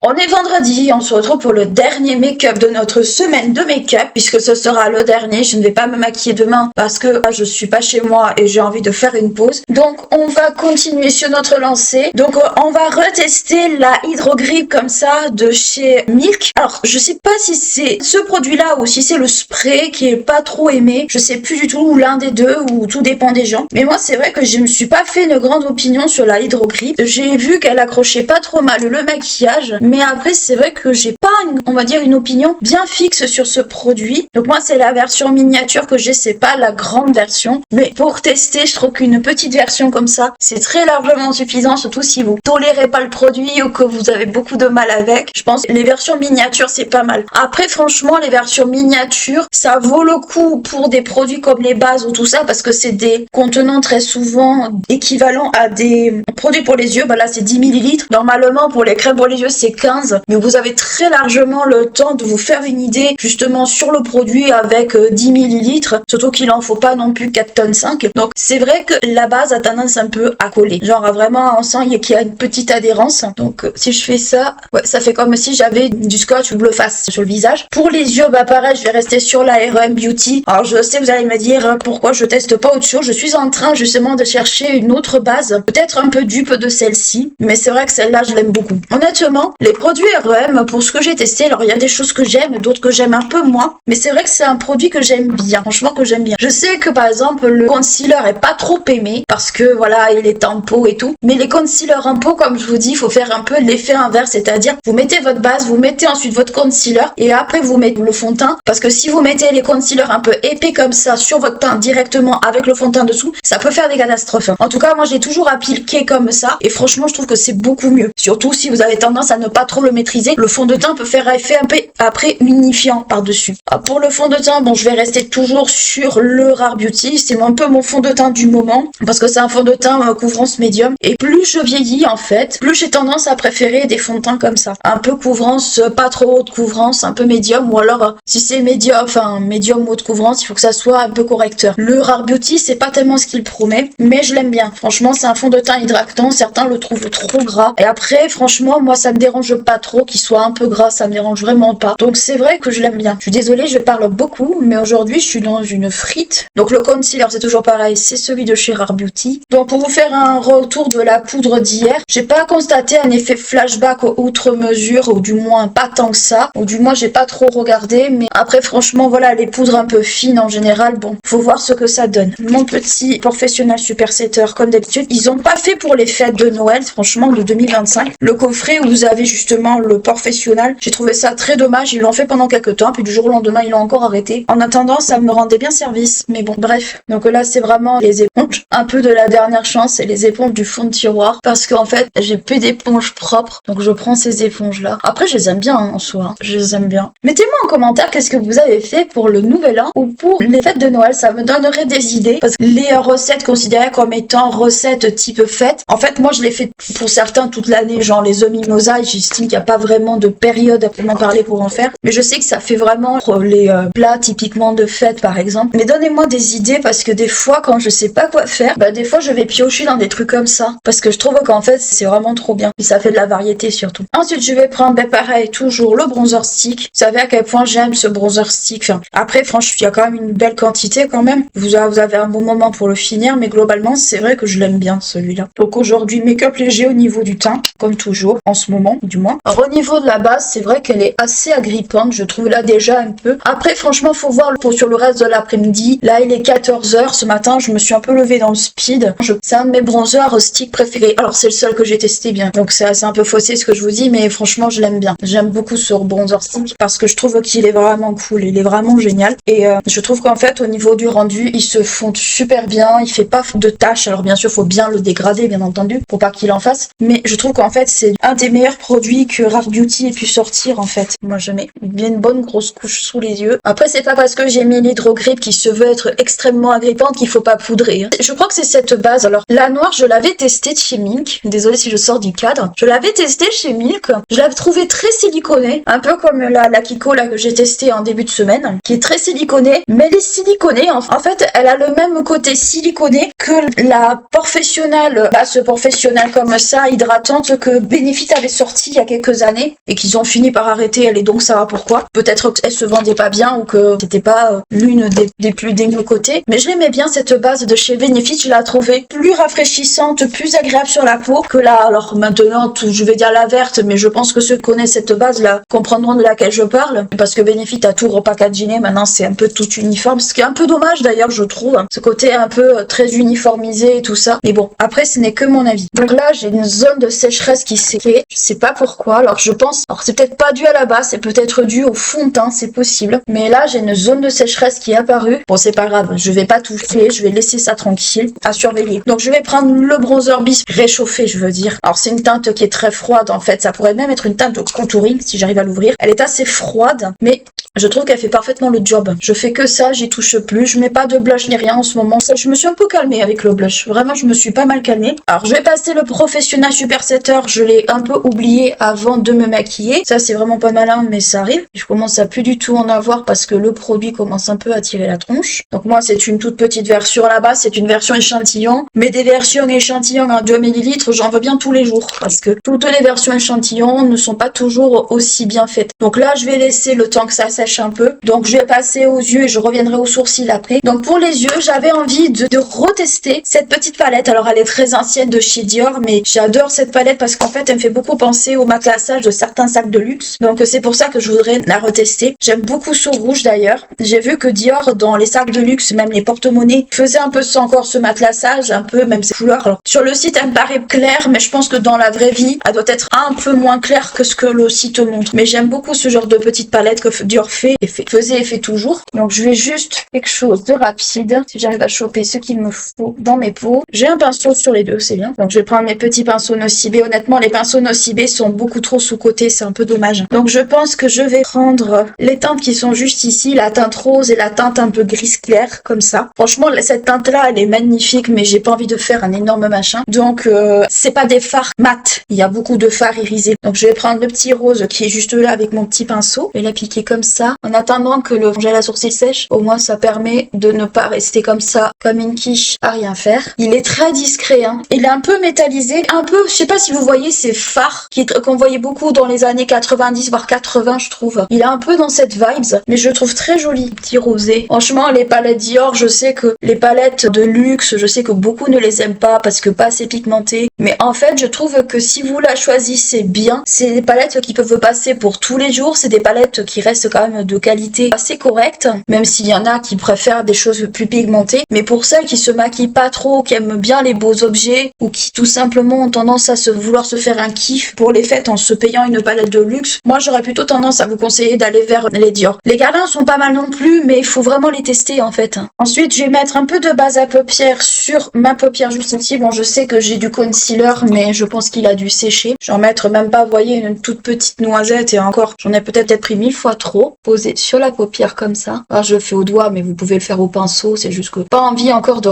S1: On est vendredi, on se retrouve pour le dernier make-up de notre semaine de make-up, puisque ce sera le dernier. Je ne vais pas me maquiller demain parce que je suis pas chez moi et j'ai envie de faire une pause. Donc on va continuer sur notre lancée. Donc on va retester la Hydro Grip comme ça de chez Milk. Alors je sais pas si c'est ce produit-là ou si c'est le spray qui est pas trop aimé. Je sais plus du tout, ou l'un des deux, ou tout dépend des gens. Mais moi c'est vrai que je me suis pas fait une grande opinion sur la Hydro Grip. J'ai vu qu'elle accrochait pas trop mal le maquillage. Mais après, c'est vrai que j'ai pas, on va dire, une opinion bien fixe sur ce produit. Donc moi, c'est la version miniature que j'ai, c'est pas la grande version. Mais pour tester, je trouve qu'une petite version comme ça, c'est très largement suffisant, surtout si vous tolérez pas le produit ou que vous avez beaucoup de mal avec. Je pense que les versions miniatures, c'est pas mal. Après, franchement, les versions miniatures, ça vaut le coup pour des produits comme les bases ou tout ça, parce que c'est des contenants très souvent équivalents à des produits pour les yeux. Bah là, c'est 10 ml. Normalement, pour les crèmes pour les yeux, c'est 15, mais vous avez très largement le temps de vous faire une idée justement sur le produit avec 10 ml, surtout qu'il en faut pas non plus 4 tonnes 5. Donc c'est vrai que la base a tendance un peu à coller. Genre vraiment on sent qu'il y a une petite adhérence. Donc si je fais ça, ouais, ça fait comme si j'avais du scotch bleu face sur le visage. Pour les yeux, bah pareil, je vais rester sur la R.E.M. Beauty. Alors je sais, vous allez me dire pourquoi je teste pas autre chose. Je suis en train justement de chercher une autre base, peut-être un peu dupe de celle-ci, mais c'est vrai que celle-là je l'aime beaucoup. Honnêtement, les produits R.E.M, pour ce que j'ai testé, alors il y a des choses que j'aime, d'autres que j'aime un peu moins, mais c'est vrai que c'est un produit que j'aime bien, franchement que j'aime bien. Je sais que par exemple le concealer est pas trop aimé parce que voilà, il est en peau et tout, mais les concealers en peau, comme je vous dis, il faut faire un peu l'effet inverse, c'est-à-dire vous mettez votre base, vous mettez ensuite votre concealer et après vous mettez le fond de teint, parce que si vous mettez les concealers un peu épais comme ça sur votre teint directement avec le fond de teint dessous, ça peut faire des catastrophes. En tout cas, moi j'ai toujours appliqué comme ça et franchement je trouve que c'est beaucoup mieux, surtout si vous avez tendance à ne pas trop le maîtriser. Le fond de teint peut faire effet un peu après unifiant par-dessus. Pour le fond de teint, bon, je vais rester toujours sur le Rare Beauty. C'est un peu mon fond de teint du moment parce que c'est un fond de teint couvrance médium. Et plus je vieillis, en fait, plus j'ai tendance à préférer des fonds de teint comme ça. Un peu couvrance, pas trop haute couvrance, un peu médium, ou alors si c'est médium, enfin médium ou haute couvrance, il faut que ça soit un peu correcteur. Le Rare Beauty, c'est pas tellement ce qu'il promet, mais je l'aime bien. Franchement, c'est un fond de teint hydratant. Certains le trouvent trop gras. Et après, franchement, moi, ça me dérange dérange pas trop, qu'il soit un peu gras, ça me dérange vraiment pas. Donc c'est vrai que je l'aime bien. Je suis désolée, je parle beaucoup, mais aujourd'hui je suis dans une frite. Donc le concealer, c'est toujours pareil, c'est celui de chez Rare Beauty. Donc pour vous faire un retour de la poudre d'hier, j'ai pas constaté un effet flashback outre mesure, ou du moins pas tant que ça, ou du moins j'ai pas trop regardé, mais après franchement voilà, les poudres un peu fines en général, bon, faut voir ce que ça donne. Mon petit professionnel super setter, comme d'habitude, ils ont pas fait pour les fêtes de Noël, franchement, de 2025. Le coffret où vous avez justement le professionnel, j'ai trouvé ça très dommage, ils l'ont fait pendant quelques temps, puis du jour au lendemain, ils l'ont encore arrêté. En attendant, ça me rendait bien service, mais bon, bref. Donc là, c'est vraiment les éponges. Un peu de la dernière chance, c'est les éponges du fond de tiroir, parce qu'en fait, j'ai plus d'éponges propres, donc je prends ces éponges-là. Après, je les aime bien, hein, en soi, hein. Je les aime bien. Mettez-moi en commentaire qu'est-ce que vous avez fait pour le nouvel an ou pour les fêtes de Noël, ça me donnerait des idées, parce que les recettes considérées comme étant recettes type fête, en fait, moi, je les fais pour certains toute l'année, genre les œufs-mimosa, j'estime qu'il n'y a pas vraiment de période à m'en parler pour en faire, mais je sais que ça fait vraiment pour les plats typiquement de fête, par exemple. Mais donnez-moi des idées, parce que des fois, quand je sais pas quoi faire, bah des fois, je vais piocher dans des trucs comme ça, parce que je trouve qu'en fait, c'est vraiment trop bien, et ça fait de la variété surtout. Ensuite, je vais prendre, ben pareil, toujours le bronzer stick. Vous savez à quel point j'aime ce bronzer stick. Enfin, après, franchement, il y a quand même une belle quantité quand même. Vous avez un bon moment pour le finir, mais globalement, c'est vrai que je l'aime bien celui-là. Donc aujourd'hui, make-up léger au niveau du teint, comme toujours, en ce moment, du moins. Alors au niveau de la base, c'est vrai qu'elle est assez agrippante, je trouve là déjà un peu. Après, franchement, faut voir sur le reste de l'après-midi. Là, il est 14h. Ce matin, je me suis un peu levée dans le speed. C'est un de mes bronzers stick préférés. Alors, c'est le seul que j'ai testé bien. Donc, c'est un peu faussé ce que je vous dis, mais franchement, je l'aime bien. J'aime beaucoup ce bronzer stick parce que je trouve qu'il est vraiment cool. Il est vraiment génial. Et je trouve qu'en fait, au niveau du rendu, il se fond super bien. Il fait pas de taches. Alors, bien sûr, faut bien le dégrader, bien entendu, pour pas qu'il en fasse. Mais je trouve qu'en fait, c'est un des meilleurs produits que Rare Beauty ait pu sortir, en fait. Moi, je mets bien une bonne grosse couche sous les yeux. Après, c'est pas parce que j'ai mis l'hydrogrip qui se veut être extrêmement agrippante qu'il faut pas poudrer, hein. Je crois que c'est cette base. Alors, la noire, je l'avais testée de chez Milk. Désolée si je sors du cadre. Je l'avais testée chez Milk. Je l'avais trouvée très siliconée. Un peu comme la Kiko, là, que j'ai testée en début de semaine. Qui est très siliconée. Mais elle est siliconée. En fait, elle a le même côté siliconé que la professionnelle, ce professionnel comme ça, hydratante, que Benefit avait sorti il y a quelques années. Et qu'ils ont fini par arrêter. Elle est donc, ça va pourquoi. Peut-être qu'elle se vendait pas bien ou que c'était pas l'une des plus dégueu côtés. Mais je l'aimais bien, cette base de chez Benefit. Je la trouvais plus rafraîchissante, plus agréable sur la peau que là. Alors maintenant, je vais dire la verte, mais je pense que ceux qui connaissent cette base là comprendront de laquelle je parle. Parce que Benefit a tout repackaginé. Maintenant, c'est un peu tout uniforme. Ce qui est un peu dommage d'ailleurs, je trouve. Ce côté un peu très uniformisé et tout ça. Mais bon, après, ce n'est que mon avis. Donc là, j'ai une zone de sécheresse qui s'est créée. Je sais pas pourquoi. Alors je pense, alors c'est peut-être pas dû à la base, c'est peut-être dû au fond de teint, c'est possible. Mais là, j'ai une zone de sécheresse qui est apparue. Bon, c'est pas grave, je vais pas toucher, je vais laisser ça tranquille, à surveiller. Donc je vais prendre le bronzer bis réchauffé, je veux dire. Alors c'est une teinte qui est très froide en fait, ça pourrait même être une teinte de contouring si j'arrive à l'ouvrir. Elle est assez froide, mais je trouve qu'elle fait parfaitement le job. Je fais que ça, j'y touche plus, je mets pas de blush ni rien en ce moment. Je me suis un peu calmée avec le blush, vraiment je me suis pas mal calmée. Alors je vais passer le professionnel super setter, je l'ai un peu oublié avant de me maquiller. Ça c'est vraiment pas malin, mais ça arrive. Je commence à plus du tout en avoir parce que le produit commence un peu à tirer la tronche. Donc moi c'est une toute petite version là-bas, c'est une version échantillon. Mais des versions échantillons en 2 ml, j'en veux bien tous les jours. Parce que toutes les versions échantillons ne sont pas toujours aussi bien faites. Donc là je vais laisser le temps que ça sèche un peu. Donc je vais passer aux yeux et je reviendrai aux sourcils après. Donc pour les yeux, j'avais envie de retester cette petite palette. Alors elle est très ancienne de chez Dior, mais j'adore cette palette parce qu'en fait elle me fait beaucoup penser au matelassage de certains sacs de luxe. Donc c'est pour ça que je voudrais la retester. J'aime beaucoup ce rouge d'ailleurs. J'ai vu que Dior dans les sacs de luxe, même les porte-monnaies, faisait un peu ça encore, ce matelassage, un peu même ces couleurs. Alors sur le site elle me paraît claire, mais je pense que dans la vraie vie elle doit être un peu moins claire que ce que le site montre. Mais j'aime beaucoup ce genre de petite palette que Dior faisait et fait toujours. Donc je vais juste quelque chose de rapide, si j'arrive à choper ce qu'il me faut dans mes pots. J'ai un pinceau sur les deux, c'est bien. Donc je vais prendre mes petits pinceaux Nocibé. Honnêtement, les pinceaux Nocibé sont beaucoup trop sous-cotés, c'est un peu dommage. Donc je pense que je vais prendre les teintes qui sont juste ici, la teinte rose et la teinte un peu gris clair, comme ça. Franchement, cette teinte-là, elle est magnifique, mais j'ai pas envie de faire un énorme machin. Donc c'est pas des fards mat. Il y a beaucoup de fards irisés. Donc je vais prendre le petit rose qui est juste là avec mon petit pinceau et l'appliquer comme ça. En attendant que le gel à sourcils sèche, au moins ça permet de ne pas rester comme ça, comme une quiche à rien faire. Il est très discret, hein. Il est un peu métallisé, un peu, je sais pas si vous voyez ces fards qui qu'on voyait beaucoup dans les années 90 voire 80, je trouve. Il est un peu dans cette vibes, mais je le trouve très joli, petit rosé. Franchement, les palettes Dior, je sais que les palettes de luxe, je sais que beaucoup ne les aiment pas parce que pas assez pigmentées. Mais en fait, je trouve que si vous la choisissez bien, c'est des palettes qui peuvent passer pour tous les jours. C'est des palettes qui restent quand même de qualité assez correcte, même s'il y en a qui préfèrent des choses plus pigmentées. Mais pour celles qui se maquillent pas trop, qui aiment bien les beaux objets ou qui tout simplement ont tendance à vouloir se faire un kiff pour les fêtes en se payant une palette de luxe, moi j'aurais plutôt tendance à vous conseiller d'aller vers les Dior. Les Guerlain sont pas mal non plus, mais il faut vraiment les tester en fait. Ensuite, je vais mettre un peu de base à paupières sur ma paupière juste ici. Bon, je sais que j'ai du concealer, mais je pense qu'il a dû sécher. Je vais en mettre même pas, vous voyez, une toute petite noisette et encore, j'en ai peut-être pris 1000 fois trop. Posé sur la paupière comme ça. Alors, je le fais au doigt, mais vous pouvez le faire au pinceau. C'est juste que pas envie encore de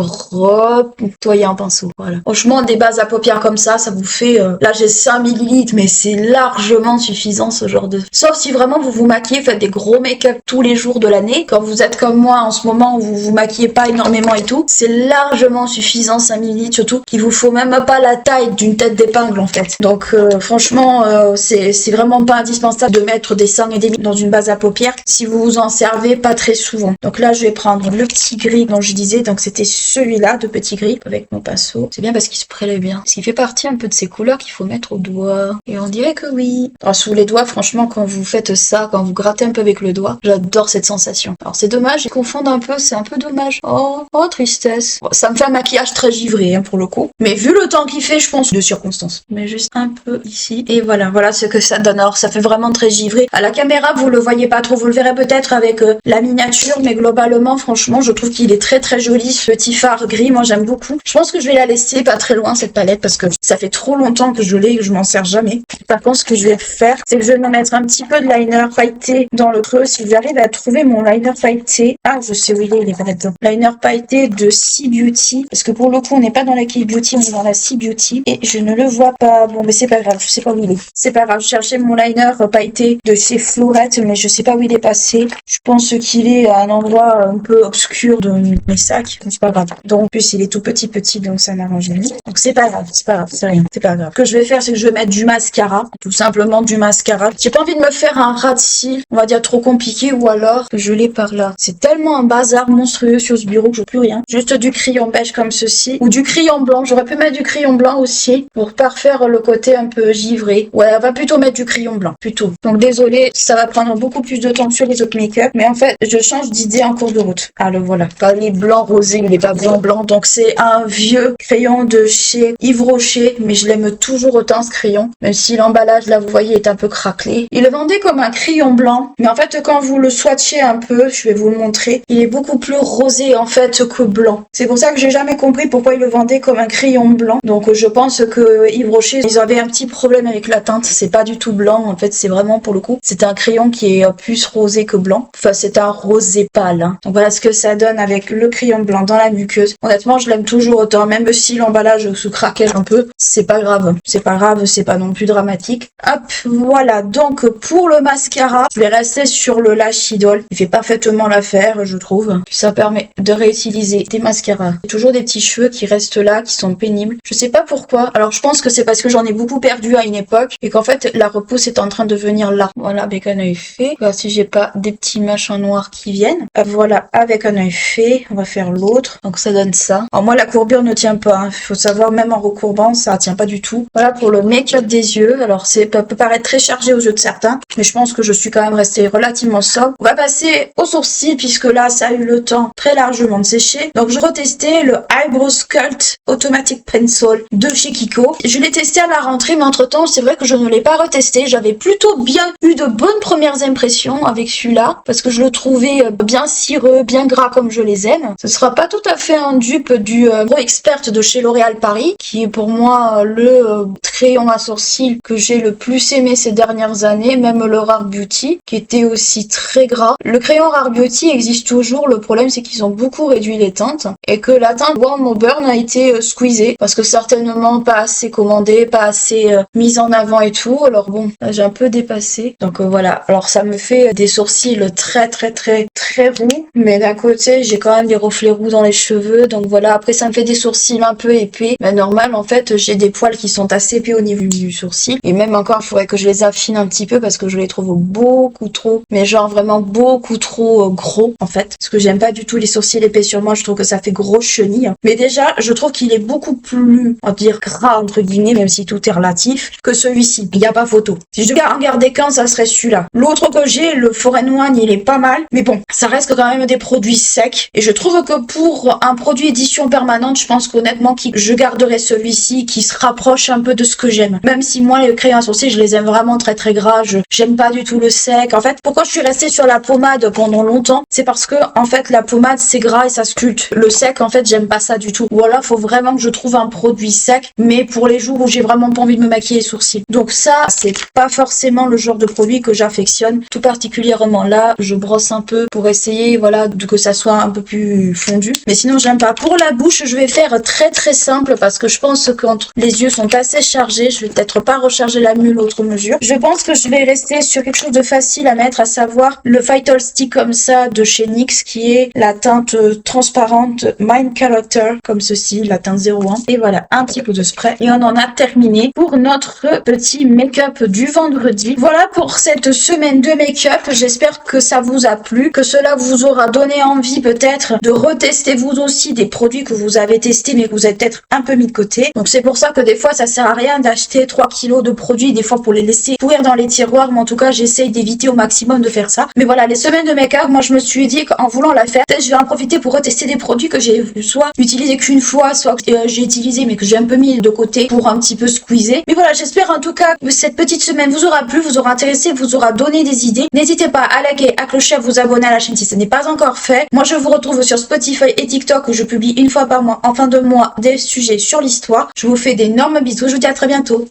S1: nettoyer un pinceau. Voilà. Franchement, des bases à paupières comme ça vous fait... là, j'ai 5 ml, mais c'est largement suffisant ce genre de... Sauf si vraiment vous vous maquillez, faites des gros make-up tous les jours de l'année. Quand vous êtes comme moi en ce moment où vous vous maquillez pas énormément et tout, c'est largement suffisant 5 ml, surtout qu'il vous faut même pas la taille d'une tête d'épingle en fait. Donc franchement, c'est vraiment pas indispensable de mettre des 5 et des dans une base à paupières si vous vous en servez pas très souvent. Donc là, je vais prendre le petit gris dont je disais, donc c'était celui-là de petit gris avec mon pinceau. C'est bien parce qu'il se prélève bien. Parce qu'il fait partie un peu de ces couleurs qu'il faut mettre au doigt. Et on dirait que oui. Alors sous les doigts, franchement, quand vous faites ça, quand vous grattez un peu avec le doigt, j'adore cette sensation. Alors c'est dommage, ils confondent un peu, c'est un peu dommage. Oh, tristesse. Bon, ça me fait un maquillage très givré, hein, pour le coup. Mais vu le temps qu'il fait, je pense de circonstance. Mais juste un peu ici. Et voilà ce que ça donne. Alors ça fait vraiment très givré. À la caméra, vous le voyez pas trop, vous le verrez peut-être avec la miniature, mais globalement, franchement, je trouve qu'il est très très joli, ce petit fard gris. Moi, j'aime beaucoup. Je pense que je vais la laisser pas très loin, cette palette, parce que ça fait trop longtemps que je l'ai et que je m'en sers jamais. Par contre, ce que je vais faire, c'est que je vais me mettre un petit peu de liner pailleté dans le creux. Si j'arrive à trouver mon liner pailleté, ah, je sais où il est pas là-dedans. Liner pailleté de C Beauty, parce que pour le coup, on n'est pas dans la Key Beauty, on est dans la C Beauty, et je ne le vois pas. Bon, mais c'est pas grave, je sais pas où il est. C'est pas grave, je cherchais mon liner pailleté de chez Florette, mais je sais pas où il est passé. Je pense qu'il est à un endroit un peu obscur de mes sacs, c'est pas grave. Donc, en plus, il est tout petit, donc ça n'arrange rien. Donc, c'est pas grave, c'est rien, c'est pas grave. Ce que je vais faire, c'est que je vais mettre du mascara, tout simplement du mascara. J'ai pas envie de me faire un ras de cils, on va dire trop compliqué, ou alors que je l'ai par là. C'est tellement un bazar monstrueux sur ce bureau que je veux plus rien. Juste du crayon beige comme ceci, ou du crayon blanc. J'aurais pu mettre du crayon blanc aussi, pour parfaire le côté un peu givré. Ouais, on va plutôt mettre du crayon blanc, plutôt. Donc désolé, ça va prendre beaucoup plus de temps que sur les autres make-up, mais en fait, je change d'idée en cours de route. Ah, le voilà. Pas les blancs rosés, il est pas blanc, donc c'est un vieux crayon de chez Yves Rocher, mais je l'aime toujours autant ce crayon, même si l'emballage, là, vous voyez, est un peu craquelé. Il le vendait comme un crayon blanc, mais en fait, quand vous le swatchez un peu, je vais vous le montrer, il est beaucoup plus rosé, en fait, que blanc. C'est pour ça que j'ai jamais compris pourquoi il le vendait comme un crayon blanc. Donc, je pense que Yves Rocher, ils avaient un petit problème avec la teinte. C'est pas du tout blanc, en fait, c'est vraiment, pour le coup, c'est un crayon qui est plus rosé que blanc. Enfin, c'est un rosé pâle, hein. Donc, voilà ce que ça donne avec le crayon blanc dans la muqueuse. Honnêtement, je l'aime toujours autant, même si l'emballage se craquait un peu. C'est pas grave. C'est pas grave, c'est pas non plus dramatique. Hop, voilà. Donc, pour le mascara, je vais rester sur le Lash Idol. Il fait parfaitement l'affaire, je trouve. Ça permet de réutiliser des mascaras. Il y a toujours des petits cheveux qui restent là, qui sont pénibles. Je sais pas pourquoi. Alors, je pense que c'est parce que j'en ai beaucoup perdu à une époque et qu'en fait, la repousse est en train de venir là. Voilà, avec un œil fait. Alors, si j'ai pas des petits machins noirs qui viennent. Voilà, avec un œil fait. On va faire l'autre. Donc, ça donne ça. Alors, moi, la courbure ne tient pas. Il faut savoir, même en recourbant, ça tient pas du tout. Voilà pour le make-up des yeux. Alors, ça peut paraître très chargé aux yeux de certains, mais je pense que je suis quand même restée relativement sobre. On va passer aux sourcils, puisque là, ça a eu le temps très largement de sécher. Donc, je retestais le Eyebrow Sculpt Automatic Pencil de chez Kiko. Je l'ai testé à la rentrée, mais entre-temps, c'est vrai que je ne l'ai pas retesté. J'avais plutôt bien eu de bonnes premières impressions avec celui-là, parce que je le trouvais bien cireux, bien gras comme je les aime. Ce sera pas tout à fait un dupe du Pro Expert de chez L'Oréal Paris, qui est pour moi le crayon à sourcils que j'ai le plus aimé ces dernières années, même le Rare Beauty, qui était aussi très gras. Le crayon Rare Beauty existe toujours, le problème c'est qu'ils ont beaucoup réduit les teintes, et que la teinte Warm Auburn a été squeezée, parce que certainement pas assez commandée, pas assez mise en avant et tout. Alors bon, là j'ai un peu dépassé. Donc voilà, alors ça me fait des sourcils très roux, mais d'un côté j'ai quand même des reflets roux dans les cheveux, donc voilà. Après ça me fait des sourcils un peu épais, mais normal en fait j'ai des poils qui sont assez épais au niveau du sourcil. sourcils. Et même encore, il faudrait que je les affine un petit peu parce que je les trouve beaucoup trop, mais genre vraiment beaucoup trop gros en fait. Parce que j'aime pas du tout les sourcils épais sur moi, je trouve que ça fait gros chenille. Mais déjà, je trouve qu'il est beaucoup plus, on va dire, gras entre guillemets, même si tout est relatif, que celui-ci. Il n'y a pas photo. Si je devais en garder qu'un, ça serait celui-là. L'autre que j'ai, le Foreign One, il est pas mal. Mais bon, ça reste quand même des produits secs. Et je trouve que pour un produit édition permanente, je pense qu'honnêtement, je garderai celui-ci qui se rapproche un peu de ce que j'aime. Même si moi, les crayons à sourcils, je les aime vraiment très très gras. J'aime pas du tout le sec. En fait, pourquoi je suis restée sur la pommade pendant longtemps? C'est parce que, en fait, la pommade, c'est gras et ça sculpte. Le sec, en fait, j'aime pas ça du tout. Ou alors, faut vraiment que je trouve un produit sec, mais pour les jours où j'ai vraiment pas envie de me maquiller les sourcils. Donc ça, c'est pas forcément le genre de produit que j'affectionne. Tout particulièrement là, je brosse un peu pour essayer, voilà, que ça soit un peu plus fondu. Mais sinon, j'aime pas. Pour la bouche, je vais faire très très simple parce que je pense que les yeux sont assez chargés. Je vais peut-être pas recharger la mule autre mesure. Je pense que je vais rester sur quelque chose de facile à mettre, à savoir le Vital Stick comme ça de chez NYX qui est la teinte transparente Mind Character comme ceci, la teinte 01. Et voilà, un petit peu de spray. Et on en a terminé pour notre petit make-up du vendredi. Voilà pour cette semaine de make-up. J'espère que ça vous a plu, que cela vous aura donné envie peut-être de retester vous aussi des produits que vous avez testés mais que vous avez peut-être un peu mis de côté. Donc c'est pour ça que des fois ça sert à rien d'acheter 3 kilos de produits des fois pour les laisser pourrir dans les tiroirs, mais en tout cas j'essaye d'éviter au maximum de faire ça. Mais voilà, les semaines de make-up, moi je me suis dit qu'en voulant la faire, peut-être je vais en profiter pour retester des produits que j'ai soit utilisé qu'une fois, soit que j'ai utilisé mais que j'ai un peu mis de côté pour un petit peu squeezer. Mais voilà, j'espère en tout cas que cette petite semaine vous aura plu, vous aura intéressé, vous aura donné des idées. N'hésitez pas à liker, à clocher, à vous abonner à la chaîne si ce n'est pas encore fait. Moi je vous retrouve sur Spotify et TikTok où je publie une fois par mois, en fin de mois, des sujets sur l'histoire. Je vous fais d'énormes bisous, je vous dis à très bientôt.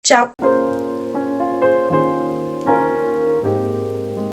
S1: Ciao.